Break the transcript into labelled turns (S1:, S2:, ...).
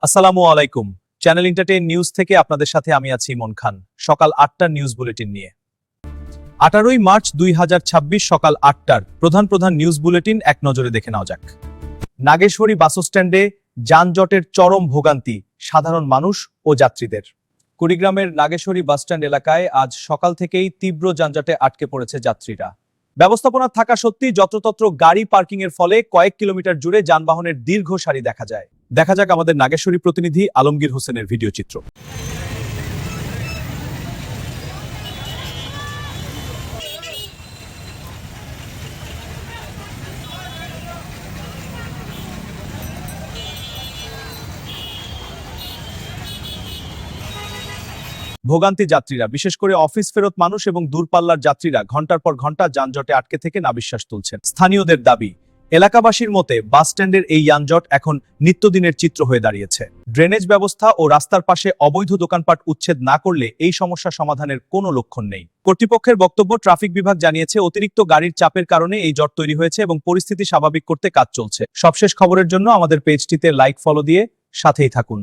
S1: আসসালামু আলাইকুম। Channel entertain news থেকে আপনাদের সাথে আমি আছি ইমন খান। সকাল ৮টার নিউজ বুলেটিন নিয়ে ১৮ই মার্চ ২০২৬ সকাল ৮টার প্রধান নিউজ বুলেটিন এক নজরে দেখে নেওয়া যাক। নাগেশ্বরী বাসস্ট্যান্ডে যানজটের চরম ভোগান্তি সাধারণ মানুষ ও যাত্রীদের। কুড়িগ্রামের নাগেশ্বরী বাসস্ট্যান্ড এলাকায় আজ সকাল থেকেই তীব্র যানজটে আটকে পড়েছে যাত্রীরা। ব্যবস্থাপনা থাকা সত্ত্বেও যত্রতত্র গাড়ি পার্কিং এর ফলে কয়েক কিলোমিটার জুড়ে যানবাহনের দীর্ঘ সারি দেখা যায়। দেখা যাক আমাদের নাগেশ্বরী প্রতিনিধি আলমগীর হোসেনের ভিডিও চিত্র। ভোগান্তি যাত্রীরা, বিশেষ করে অফিস ফেরত মানুষ এবং দূরপাল্লার যাত্রীরা ঘন্টার পর ঘন্টা যানজটে আটকে থেকে নাবিশ্বাস তুলছেন। স্থানীয়দের দাবি, এলাকাবাসীর মতে বাস স্ট্যান্ডের এই যানজট এখন নিত্যদিনের চিত্র হয়ে দাঁড়িয়েছে। ড্রেনেজ ব্যবস্থা ও রাস্তার পাশে অবৈধ দোকানপাট উচ্ছেদ না করলে এই সমস্যা সমাধানের কোনো লক্ষণ নেই। কর্তৃপক্ষের বক্তব্য, ট্রাফিক বিভাগ জানিয়েছে অতিরিক্ত গাড়ির চাপের কারণে এই জট তৈরি হয়েছে এবং পরিস্থিতি স্বাভাবিক করতে কাজ চলছে। সবশেষ খবরের জন্য আমাদের পেজটিতে লাইক ফলো দিয়ে সাথেই থাকুন।